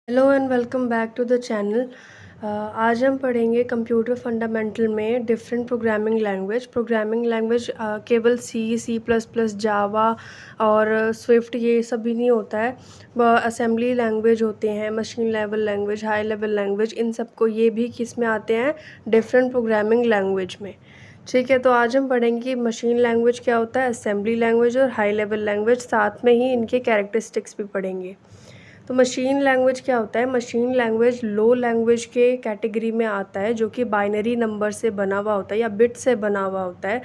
Hello and welcome back to the channel. आज हम पढ़ेंगे कंप्यूटर फंडामेंटल में डिफरेंट प्रोग्रामिंग लैंग्वेज केवल सी प्लस प्लस जावा और स्विफ्ट ये सब भी नहीं होता है। असेंबली लैंग्वेज होते हैं, machine level language, high level language, इन सबको ये भी किस में आते हैं, डिफरेंट प्रोग्रामिंग लैंग्वेज में। ठीक है, तो आज हम पढ़ेंगे कि मशीन लैंग्वेज क्या होता है, असेंबली लैंग्वेज और हाई लेवल लैंग्वेज, साथ में ही इनके कैरेक्टरिस्टिक्स भी पढ़ेंगे। तो मशीन लैंग्वेज क्या होता है? मशीन लैंग्वेज लो लैंग्वेज के कैटेगरी में आता है, जो कि बाइनरी नंबर से बना हुआ होता है या बिट से बना हुआ होता है,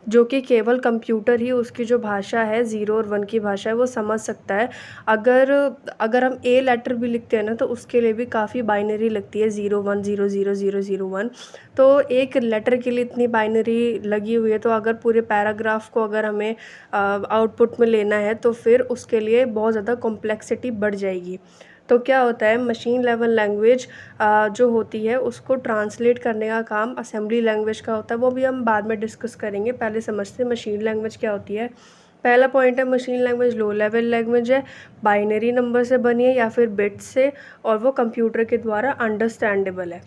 जो कि केवल कंप्यूटर ही उसकी जो भाषा है, ज़ीरो और वन की भाषा है, वो समझ सकता है। अगर अगर हम ए लेटर भी लिखते हैं ना, तो उसके लिए भी काफ़ी बाइनरी लगती है, 0 1 0 0 0 0 1। तो एक लेटर के लिए इतनी बाइनरी लगी हुई है, तो अगर पूरे पैराग्राफ को अगर हमें आउटपुट में लेना है तो फिर उसके लिए बहुत ज़्यादा कॉम्प्लेक्सिटी बढ़ जाएगी। तो क्या होता है, मशीन लेवल लैंग्वेज जो होती है उसको ट्रांसलेट करने का काम असेंबली लैंग्वेज का होता है, वो भी हम बाद में डिस्कस करेंगे। पहले समझते हैं मशीन लैंग्वेज क्या होती है। पहला पॉइंट है, machine language low level language है, बाइनरी नंबर से बनी है या फिर बिट्स से, और वो कंप्यूटर के द्वारा अंडरस्टैंडेबल है।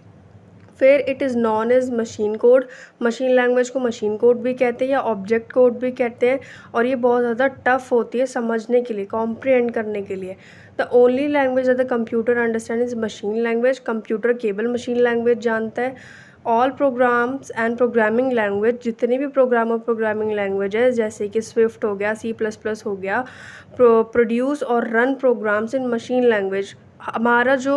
फिर it is known as machine code. Machine language को मशीन कोड भी कहते हैं या ऑब्जेक्ट कोड भी कहते हैं, और ये बहुत ज़्यादा टफ होती है समझने के लिए, कॉम्प्रिहेंड करने के लिए। The only language that the computer understand is machine language. Computer केवल मशीन लैंग्वेज जानता है। All programmes and programming language, जितनी भी प्रोग्राम और प्रोग्रामिंग लैंग्वेज है, जैसे कि स्विफ्ट हो गया, सी प्लस प्लस हो गया, प्रोड्यूस और रन प्रोग्राम्स इन मशीन लैंग्वेज। हमारा जो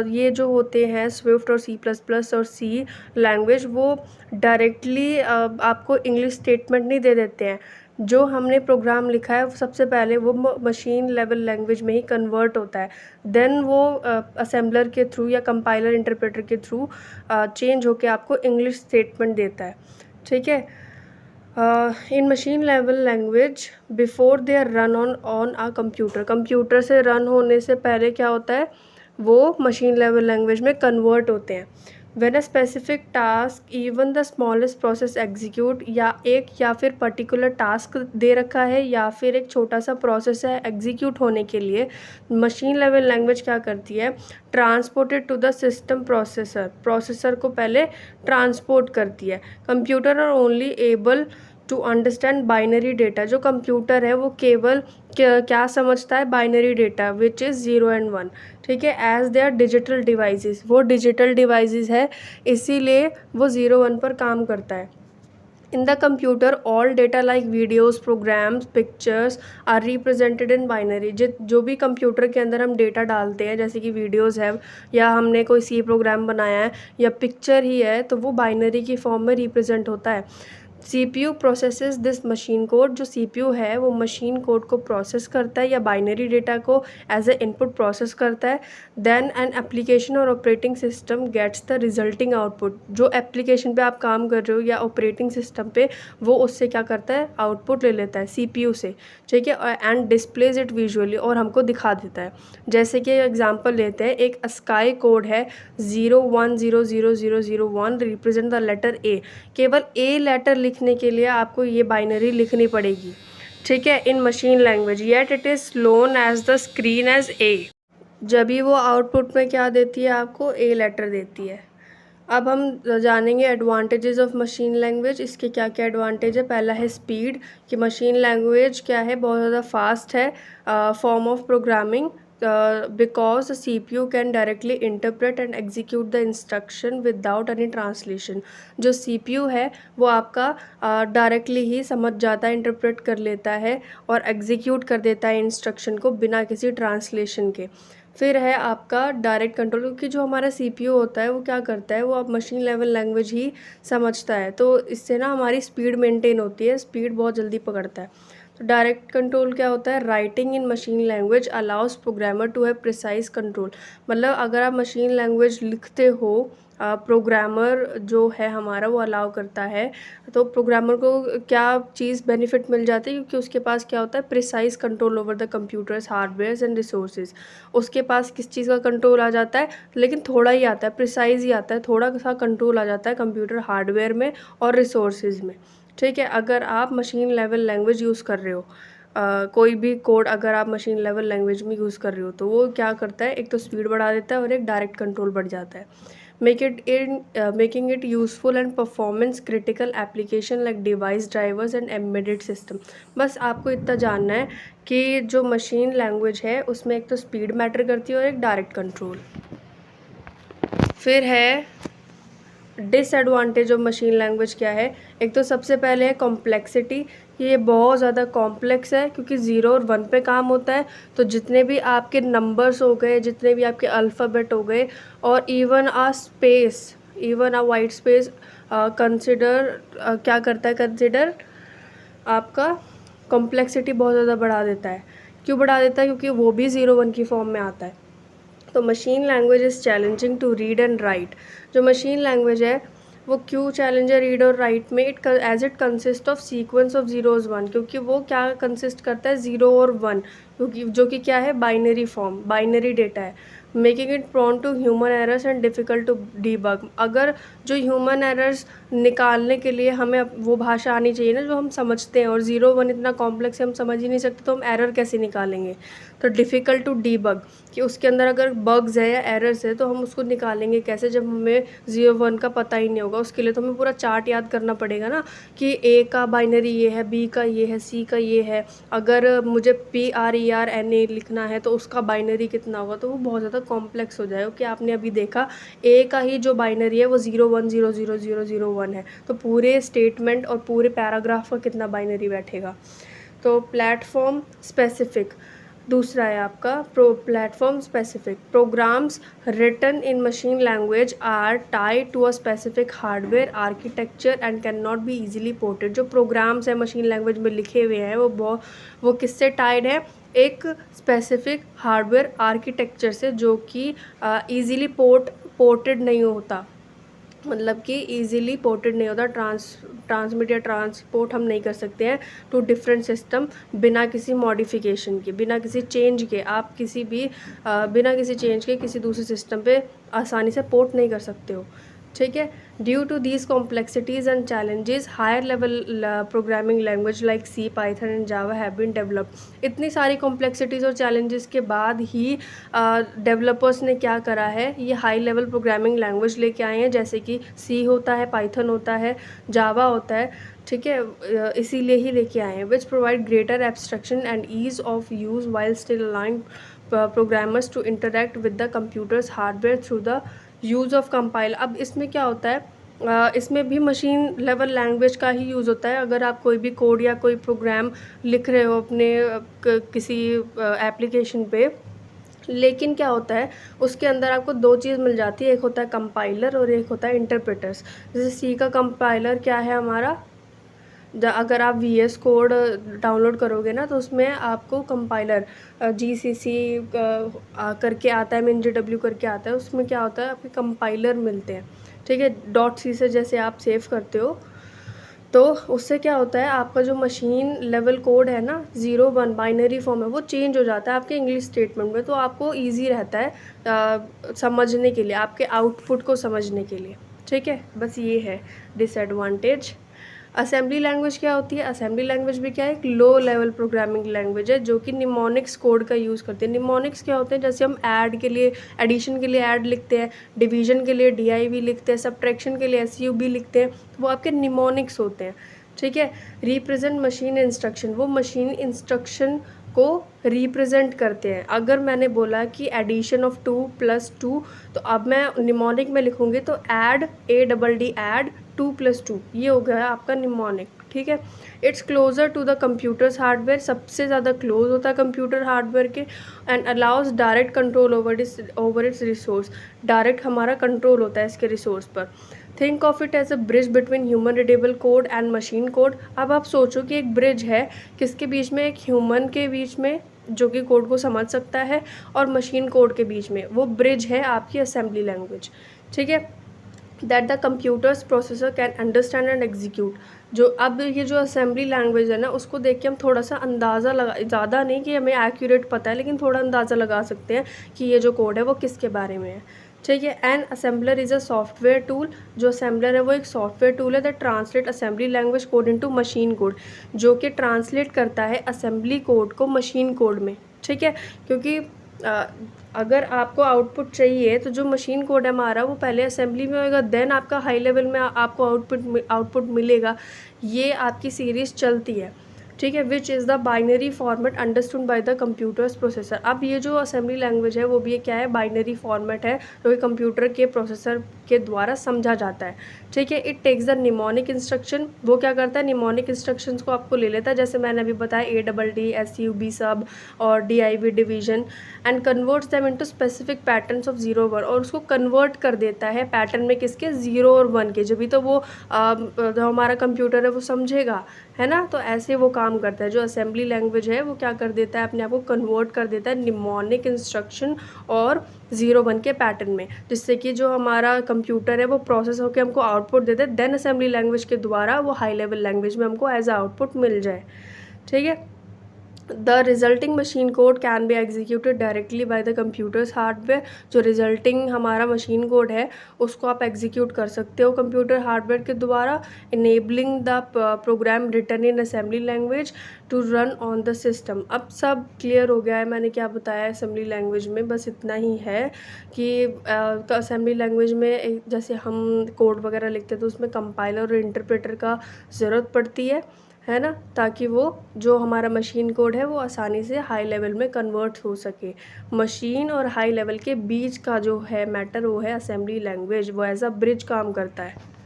ये जो होते हैं स्विफ्ट और सी प्लस प्लस और सी लैंग्वेज, वो डायरेक्टली आपको इंग्लिश स्टेटमेंट नहीं दे देते हैं। जो हमने प्रोग्राम लिखा है सबसे पहले वो मशीन लेवल लैंग्वेज में ही कन्वर्ट होता है, देन वो असेंबलर के थ्रू या कंपाइलर इंटरप्रेटर के थ्रू चेंज होके आपको इंग्लिश स्टेटमेंट देता है। ठीक है, in machine level language before they are run on a computer, computer से रन होने से पहले क्या होता है, वो मशीन लेवल लैंग्वेज में कन्वर्ट होते हैं। When a specific task even the smallest process execute, या फिर पर्टिकुलर टास्क दे रखा है या फिर एक छोटा सा प्रोसेस है एग्जीक्यूट होने के लिए, मशीन लेवल लैंग्वेज क्या करती है, transported to the system processor को पहले ट्रांसपोर्ट करती है। Computer are only able to understand binary data. जो कंप्यूटर है वो केवल क्या समझता है, binary data which is 0 and 1। ठीक है, as they are digital devices, वो डिजिटल डिवाइसेस है, इसीलिए वो 0 1 पर काम करता है। In the computer all data like videos, programs, pictures are represented in binary. जो भी कंप्यूटर के अंदर हम डेटा डालते हैं, जैसे कि वीडियोज़ है या हमने कोई सी प्रोग्राम बनाया है या पिक्चर ही है, तो वो बाइनरी की फॉर्म में रिप्रेजेंट होता है। CPU processes this machine code. जो CPU है वो मशीन कोड को प्रोसेस करता है या बाइनरी डेटा को एज ए इनपुट प्रोसेस करता है। देन एन एप्लीकेशन और operating system gets the resulting output. जो एप्लीकेशन पे आप काम कर रहे हो या ऑपरेटिंग सिस्टम पे, वो उससे क्या करता है, आउटपुट ले लेता है CPU से। ठीक है, एंड डिस्प्लेज इट विजुअली, और हमको दिखा देता है। जैसे कि एग्जांपल लेते हैं, एक स्काई कोड है 0 1 0 0 0 0 1 रिप्रेजेंट द लेटर ए। केवल ए लेटर लिखने के लिए आपको ये बाइनरी लिखनी पड़ेगी। ठीक है, in machine language, yet it is known as the screen as a. जब भी वो आउटपुट में क्या देती है, आपको ए लेटर देती है। अब हम जानेंगे एडवांटेजेस ऑफ मशीन लैंग्वेज। इसके क्या क्या एडवांटेज है। पहला है स्पीड, कि मशीन लैंग्वेज क्या है, बहुत ज़्यादा फास्ट है form of programming, because the CPU can directly interpret and execute the instruction without any translation। जो CPU है वो आपका डायरेक्टली ही समझ जाता है, इंटरप्रेट कर लेता है और एग्जीक्यूट कर देता है इंस्ट्रक्शन को बिना किसी ट्रांसलेशन के। फिर है आपका डायरेक्ट कंट्रोल, क्योंकि जो हमारा CPU होता है वो क्या करता है, वो आप मशीन लेवल लैंग्वेज ही समझता है, तो इससे ना हमारी स्पीड मेंटेन होती है, स्पीड बहुत जल्दी पकड़ता है। तो डायरेक्ट कंट्रोल क्या होता है, writing in machine language allows programmer to have precise control. मतलब अगर आप मशीन लैंग्वेज लिखते हो, प्रोग्रामर जो है हमारा वो अलाउ करता है, तो प्रोग्रामर को क्या चीज़ बेनिफिट मिल जाती है, क्योंकि उसके पास क्या होता है, precise control over the computer's, hardware and resources. उसके पास किस चीज़ का कंट्रोल आ जाता है, लेकिन थोड़ा ही आता है, प्रिसाइज ही आता है, थोड़ा सा कंट्रोल आ जाता है कंप्यूटर हार्डवेयर में और रिसोर्सेज में। ठीक है, अगर आप मशीन लेवल लैंग्वेज यूज़ कर रहे हो, कोई भी कोड अगर आप मशीन लेवल लैंग्वेज में यूज़ कर रहे हो तो वो क्या करता है, एक तो स्पीड बढ़ा देता है और एक डायरेक्ट कंट्रोल बढ़ जाता है। Making it useful and performance critical application like device drivers and embedded system. बस आपको इतना जानना है कि जो मशीन लैंग्वेज है उसमें एक तो स्पीड मैटर करती है और एक डायरेक्ट कंट्रोल। फिर है डिसएडवांटेज ऑफ मशीन लैंग्वेज क्या है। एक तो सबसे पहले है कॉम्प्लेक्सिटी, ये बहुत ज़्यादा कॉम्प्लेक्स है क्योंकि 0 और 1 पे काम होता है। तो जितने भी आपके नंबर्स हो गए, जितने भी आपके अल्फ़ाबेट हो गए, और इवन अ वाइट स्पेस कंसिडर क्या करता है, कंसिडर आपका कॉम्प्लेक्सिटी बहुत ज़्यादा बढ़ा देता है। क्यों बढ़ा देता है? क्योंकि वो भी 0-1 की फॉर्म में आता है। तो machine language is challenging to read and write. जो मशीन लैंग्वेज है वो क्यों चैलेंज है रीड और राइट में? As it consist of sequence of 0s 1, क्योंकि वो क्या कंसिस्ट करता है, 0 और 1, क्योंकि जो कि क्या है, बाइनरी फॉर्म, बाइनरी डेटा है। Making it prone to human errors and difficult to debug. अगर जो ह्यूमन एरर्स निकालने के लिए हमें वो भाषा आनी चाहिए ना जो हम समझते हैं, और 0-1 इतना कॉम्प्लेक्स है हम समझ ही नहीं सकते, तो हम एरर कैसे निकालेंगे? तो डिफ़िकल्ट टू डीबग, कि उसके अंदर अगर बग्स है या एरर्स है तो हम उसको निकालेंगे कैसे जब हमें 0-1 का पता ही नहीं होगा। उसके लिए तो हमें पूरा चार्ट याद करना पड़ेगा ना, कि ए का बाइनरी ये है, बी का ये है, सी का ये है। अगर मुझे PRERNA लिखना है तो उसका बाइनरी कितना होगा, तो वो बहुत ज़्यादा कॉम्प्लेक्स हो जाएगा। कि आपने अभी देखा ए का ही जो बाइनरी है वो 0-1-0-0-0-0-1 है, तो पूरे स्टेटमेंट और पूरे पैराग्राफ का कितना बाइनरी बैठेगा। तो प्लेटफॉर्म स्पेसिफिक दूसरा है आपका platform specific. Programs written in machine language are tied to a specific hardware architecture and can not be easily ported. जो प्रोग्राम्स हैं मशीन लैंग्वेज में लिखे हुए हैं वो किससे टाइड है? एक स्पेसिफिक हार्डवेयर आर्किटेक्चर से, जो कि ईज़िली पोर्टेड नहीं होता। मतलब कि ईज़िली पोर्टेड नहीं होता, ट्रांसमिट या ट्रांसपोर्ट हम नहीं कर सकते हैं टू डिफरेंट सिस्टम बिना किसी मॉडिफिकेशन के, बिना किसी चेंज के। आप बिना किसी चेंज के किसी दूसरे सिस्टम पे आसानी से पोर्ट नहीं कर सकते हो, ठीक है। Due to these complexities and challenges higher level programming language like C, python and Java have been developed. इतनी सारी कॉम्प्लेक्सिटीज़ और चैलेंजेस के बाद ही डेवलपर्स ने क्या करा है, ये हाई लेवल प्रोग्रामिंग लैंग्वेज लेके आए हैं, जैसे कि सी होता है, पाइथन होता है, जावा होता है, ठीक है। इसीलिए ही लेके आए हैं, which provide greater abstraction and ease of use while still allowing programmers to interact with the computer's hardware through the use of compile. अब इसमें क्या होता है, इसमें भी मशीन लेवल लैंग्वेज का ही यूज़ होता है। अगर आप कोई भी कोड या कोई प्रोग्राम लिख रहे हो अपने किसी एप्लीकेशन पे, लेकिन क्या होता है उसके अंदर आपको दो चीज़ मिल जाती है, एक होता है कंपाइलर और एक होता है इंटरप्रेटर्स। जैसे सी का कंपाइलर क्या है हमारा, अगर आप VS कोड डाउनलोड करोगे ना तो उसमें आपको कंपाइलर GCC करके आता है, MinGW करके आता है। उसमें क्या होता है, आपके कंपाइलर मिलते हैं, ठीक है। .C से जैसे आप सेव करते हो, तो उससे क्या होता है, आपका जो मशीन लेवल कोड है ना 0-1 बाइनरी फॉर्म है, वो चेंज हो जाता है आपके इंग्लिश स्टेटमेंट में। तो आपको ईजी रहता है समझने के लिए, आपके आउटपुट को समझने के लिए, ठीक है। बस ये है डिसएडवांटेज। असेंबली लैंग्वेज क्या होती है? असेंबली लैंग्वेज भी क्या है, एक लो लेवल प्रोग्रामिंग लैंग्वेज है जो कि निमोनिक्स कोड का यूज़ करते हैं। निमोनिक्स क्या होते हैं, जैसे हम ऐड के लिए एडिशन के लिए ऐड लिखते हैं, डिवीजन के लिए DIV लिखते हैं, सब्ट्रैक्शन के लिए SUB लिखते हैं, तो वो आपके निमोनिक्स होते हैं, ठीक है। रिप्रेजेंट मशीन इंस्ट्रक्शन, वो मशीन इंस्ट्रक्शन को रिप्रेजेंट करते हैं। अगर मैंने बोला कि एडिशन ऑफ 2 + 2, तो अब मैं निमोनिक में लिखूँगी तो ऐड ADD ऐड 2 + 2, ये हो गया आपका निमोनिक, ठीक है। It's closer to the computer's hardware, सबसे ज़्यादा क्लोज होता है कंप्यूटर हार्डवेयर के। And allows direct control over its resource, direct हमारा कंट्रोल होता है इसके रिसोर्स पर। Think of it as a bridge between human readable code and machine code. अब आप सोचो कि एक ब्रिज है किसके बीच में, एक ह्यूमन के बीच में जो कि कोड को समझ सकता है, और मशीन कोड के बीच में। वो ब्रिज है आपकी असेंबली लैंग्वेज, ठीक है। That the computers processor can understand and execute. जो अब ये जो असेंबली लैंग्वेज है ना, उसको देख के हम थोड़ा सा अंदाज़ा लगा, ज़्यादा नहीं कि हमें एक्यूरेट पता है, लेकिन थोड़ा अंदाज़ा लगा सकते हैं कि ये जो कोड है वो किसके बारे में है, ठीक है। An assembler is a software tool. जो असेंबलर है वो एक सॉफ्टवेयर टूल है that translate assembly language code into machine code, जो कि ट्रांसलेट करता है असेंबली कोड को मशीन कोड में। ठीक है, क्योंकि अगर आपको आउटपुट चाहिए तो जो मशीन कोड है हमारा वो पहले असेंबली में होएगा, देन आपका हाई लेवल में आपको आउटपुट मिलेगा। ये आपकी सीरीज़ चलती है। ठीक है, which is the binary format understood by the computers processor. अब ये जो असेंबली लैंग्वेज है वो भी क्या है, बाइनरी फॉर्मेट है जो कि कंप्यूटर के प्रोसेसर के द्वारा समझा जाता है। ठीक है, it takes the mnemonic instruction. वो क्या करता है, निमोनिक इंस्ट्रक्शंस को आपको ले लेता है, जैसे मैंने अभी बताया ADD, SUB सब और DIV division, and converts them into specific patterns of 0-1, और उसको कन्वर्ट कर देता है पैटर्न में किसके, 0 और 1 के, जब भी तो वो जो हमारा कंप्यूटर है वो समझेगा, है ना। तो ऐसे वो काम करता है। जो असेंबली लैंग्वेज है वो क्या कर देता है, अपने आप को कन्वर्ट कर देता है निमोनिक इंस्ट्रक्शन और 0-1 के पैटर्न में, जिससे कि जो हमारा कंप्यूटर है वो प्रोसेस होकर हमको आउटपुट देता है, देन असेंबली लैंग्वेज के द्वारा वो हाई लेवल लैंग्वेज में हमको एज आउटपुट मिल जाए। ठीक है, the resulting machine code can be executed directly by the computer's hardware. जो रिजल्टिंग हमारा मशीन कोड है उसको आप एग्जीक्यूट कर सकते हो कंप्यूटर हार्डवेयर के द्वारा, enabling the program written in assembly language to run on the system. अब सब क्लियर हो गया है, मैंने क्या बताया असेंबली लैंग्वेज में, बस इतना ही है कि असेंबली लैंग्वेज में जैसे हम कोड वगैरह लिखते हैं तो उसमें कंपाइलर और इंटरप्रेटर का ज़रूरत पड़ती है ना, ताकि वो जो हमारा मशीन कोड है वो आसानी से हाई लेवल में कन्वर्ट हो सके। मशीन और हाई लेवल के बीच का जो है मैटर वो है असेंबली लैंग्वेज, वो एज अ ब्रिज काम करता है।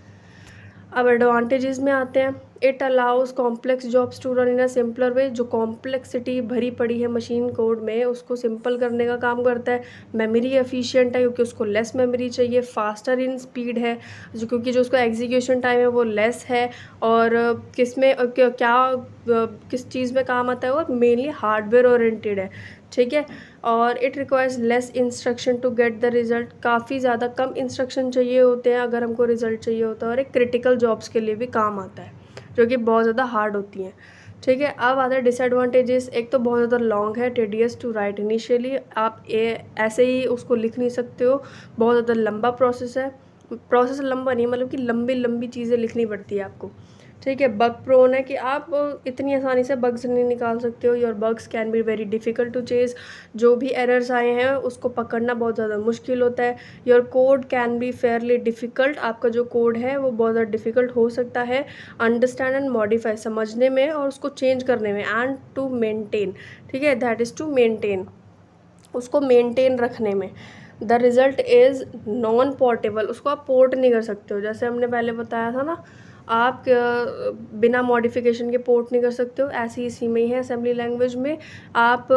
अब एडवांटेजेस में आते हैं। It allows complex jobs to run in a simpler way. जो कॉम्प्लेक्सिटी भरी पड़ी है मशीन कोड में उसको सिंपल करने का काम करता है। मेमोरी एफिशिएंट है क्योंकि उसको लेस मेमोरी चाहिए। फास्टर इन स्पीड है जो क्योंकि जो उसका एग्जीक्यूशन टाइम है वो लेस है। और किस में किस चीज़ में काम आता है, वो मेनली हार्डवेयर ओरिएंटेड है। ठीक है, और it requires less instruction to get the result. काफ़ी ज़्यादा कम इंस्ट्रक्शन चाहिए होते हैं अगर हमको रिज़ल्ट चाहिए होता है, और एक क्रिटिकल जॉब्स के लिए भी काम आता है जो कि बहुत ज़्यादा हार्ड होती हैं। ठीक है, अब आता है डिसएडवांटेजेस। एक तो बहुत ज़्यादा लॉन्ग है, टेडियस टू राइट इनिशियली। आप ऐसे ही उसको लिख नहीं सकते हो, बहुत ज़्यादा लंबा प्रोसेस है। प्रोसेस लंबा नहीं, मतलब कि लंबी लंबी चीज़ें लिखनी पड़ती है आपको। ठीक है, बग प्रोन है कि आप इतनी आसानी से बग्स नहीं निकाल सकते हो। Your bugs can be very difficult to chase. जो भी एरर्स आए हैं उसको पकड़ना बहुत ज़्यादा मुश्किल होता है। Your code can be Fairlie difficult. आपका जो कोड है वो बहुत ज़्यादा डिफ़िकल्ट हो सकता है अंडरस्टैंड एंड मॉडिफाई, समझने में और उसको चेंज करने में, एंड टू मेनटेन। ठीक है, दैट इज़ टू मेनटेन, उसको मेनटेन रखने में। The result is non portable. उसको आप पोर्ट नहीं कर सकते हो, जैसे हमने पहले बताया था ना, आप बिना मॉडिफिकेशन के पोर्ट नहीं कर सकते हो, ऐसी इसी में ही है असेंबली लैंग्वेज में। आप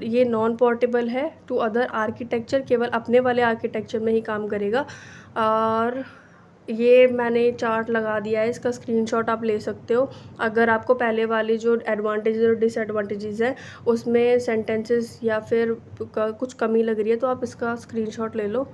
ये नॉन पोर्टेबल है टू अदर आर्किटेक्चर, केवल अपने वाले आर्किटेक्चर में ही काम करेगा। और ये मैंने चार्ट लगा दिया है, इसका स्क्रीनशॉट आप ले सकते हो। अगर आपको पहले वाली जो एडवांटेजेस और डिसएडवांटेजेस हैं उसमें सेंटेंसेस या फिर कुछ कमी लग रही है तो आप इसका स्क्रीनशॉट ले लो।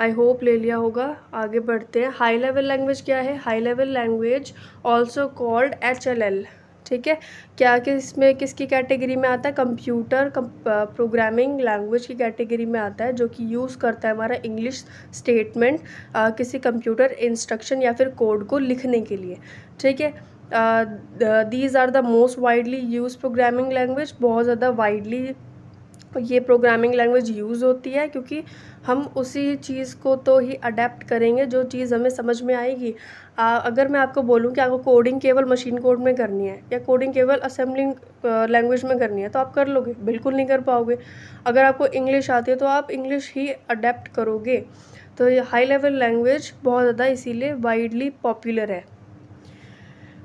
आई होप ले लिया होगा। आगे बढ़ते हैं। हाई लेवल लैंग्वेज क्या है? High level language also called HLL। ठीक है, क्या किसमें किसकी कैटेगरी में आता है? कंप्यूटर प्रोग्रामिंग लैंग्वेज की कैटेगरी में आता है, जो कि यूज़ करता है हमारा इंग्लिश स्टेटमेंट किसी कंप्यूटर इंस्ट्रक्शन या फिर कोड को लिखने के लिए। ठीक है, these are the most widely use programming language. बहुत ज़्यादा वाइडली ये प्रोग्रामिंग लैंग्वेज यूज़ होती है क्योंकि हम उसी चीज़ को तो ही अडेप्ट करेंगे जो चीज़ हमें समझ में आएगी। अगर मैं आपको बोलूँ कि आपको कोडिंग केवल मशीन कोड में करनी है या कोडिंग केवल असेंबलिंग लैंग्वेज में करनी है तो आप कर लोगे? बिल्कुल नहीं कर पाओगे। अगर आपको इंग्लिश आती है तो आप इंग्लिश ही अडेप्ट करोगे। तो ये हाई लेवल लैंग्वेज बहुत ज़्यादा इसीलिए वाइडली पॉपुलर है।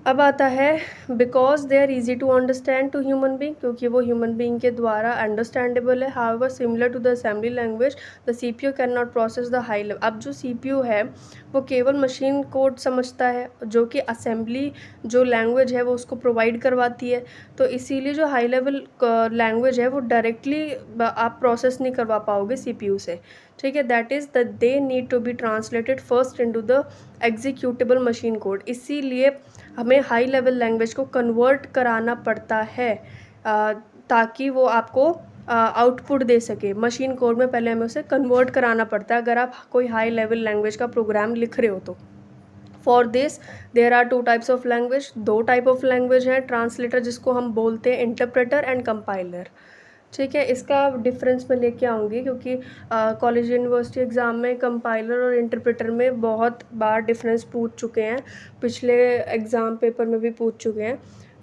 अब आता है because they are easy to understand to human being, क्योंकि वो ह्यूमन बींग के द्वारा अंडरस्टैंडेबल है। However similar to the assembly language the CPU can not process the high level. अब जो CPU है वो केवल मशीन कोड समझता है, जो कि असेंबली जो लैंग्वेज है वो उसको प्रोवाइड करवाती है। तो इसीलिए जो हाई लेवल लैंग्वेज है वो डायरेक्टली आप प्रोसेस नहीं करवा पाओगे CPU से। ठीक है, that is that they need to be translated first into the executable machine code. इसीलिए हमें हाई लेवल लैंग्वेज को कन्वर्ट कराना पड़ता है ताकि वो आपको आउटपुट दे सके। मशीन कोड में पहले हमें उसे कन्वर्ट कराना पड़ता है अगर आप कोई हाई लेवल लैंग्वेज का प्रोग्राम लिख रहे हो तो। For this there are 2 types of language, 2 type of language हैं, ट्रांसलेटर जिसको हम बोलते हैं, इंटरप्रेटर एंड कंपाइलर। ठीक है, इसका डिफरेंस मैं लेके आऊँगी क्योंकि कॉलेज यूनिवर्सिटी एग्ज़ाम में कंपाइलर और इंटरप्रेटर में बहुत बार डिफरेंस पूछ चुके हैं, पिछले एग्ज़ाम पेपर में भी पूछ चुके हैं,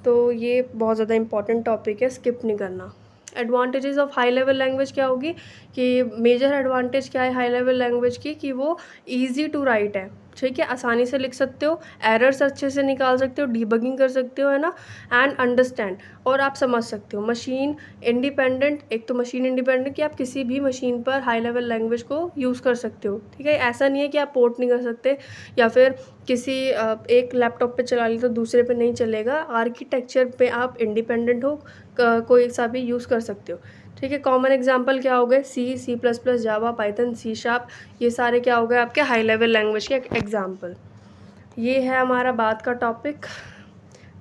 तो ये बहुत ज़्यादा इंपॉर्टेंट टॉपिक है, स्किप नहीं करना। Advantages of high level language क्या होगी कि मेजर एडवांटेज क्या है हाई लेवल लैंग्वेज की कि वो ईजी टू राइट है। ठीक है, आसानी से लिख सकते हो, एरर्स अच्छे से निकाल सकते हो, डीबगिंग कर सकते हो, है ना, एंड अंडरस्टैंड, और आप समझ सकते हो। मशीन इंडिपेंडेंट, एक तो मशीन इंडिपेंडेंट कि आप किसी भी मशीन पर हाई लेवल लैंग्वेज को यूज़ कर सकते हो। ठीक है, ऐसा नहीं है कि आप पोर्ट नहीं कर सकते या फिर किसी एक लैपटॉप पे चला ली तो दूसरे पे नहीं चलेगा। आर्किटेक्चर पे आप इंडिपेंडेंट हो, कोई सा भी यूज़ कर सकते हो। ठीक है, कॉमन एग्जांपल क्या हो गए, C++, जावा, पाइथन, C#, ये सारे क्या हो गए आपके हाई लेवल लैंग्वेज के एग्जांपल। ये है हमारा बात का टॉपिक।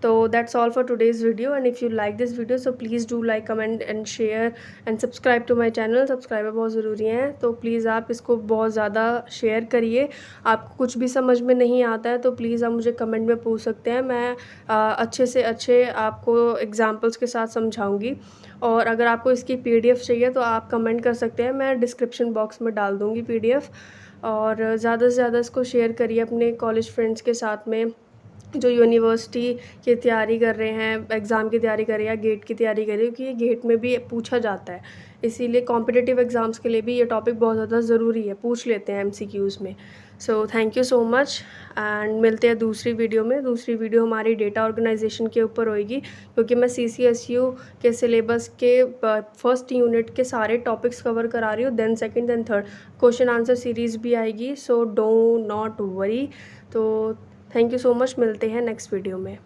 तो that's all for today's video, and if you like this video so please do like, comment and share and subscribe to my channel. Subscriber बहुत ज़रूरी हैं, तो प्लीज़ आप इसको बहुत ज़्यादा शेयर करिए। आपको कुछ भी समझ में नहीं आता है तो प्लीज़ आप मुझे कमेंट में पूछ सकते हैं, मैं अच्छे से अच्छे आपको एग्जांपल्स के साथ समझाऊंगी। और अगर आपको इसकी PDF चाहिए तो आप कमेंट कर सकते हैं, मैं डिस्क्रिप्शन बॉक्स में डाल दूँगी PDF। और ज़्यादा से ज़्यादा इसको शेयर करिए अपने कॉलेज फ्रेंड्स के साथ में जो यूनिवर्सिटी की तैयारी कर रहे हैं, एग्ज़ाम की तैयारी कर रहे हैं या गेट की तैयारी कर रहे हैं, क्योंकि ये गेट में भी पूछा जाता है, इसीलिए कॉम्पिटिटिव एग्ज़ाम्स के लिए भी ये टॉपिक बहुत ज़्यादा ज़रूरी है, पूछ लेते हैं MCQs में। So thank you so much, and मिलते हैं दूसरी वीडियो में। दूसरी वीडियो हमारी डेटा ऑर्गेनाइजेशन के ऊपर होएगी, क्योंकि मैं CCSU के सिलेबस के फर्स्ट यूनिट के सारे टॉपिक्स कवर करा रही हूँ, then second then third question answer series भी आएगी, सो डो नॉट वरी। तो थैंक यू सो मच, मिलते हैं नेक्स्ट वीडियो में।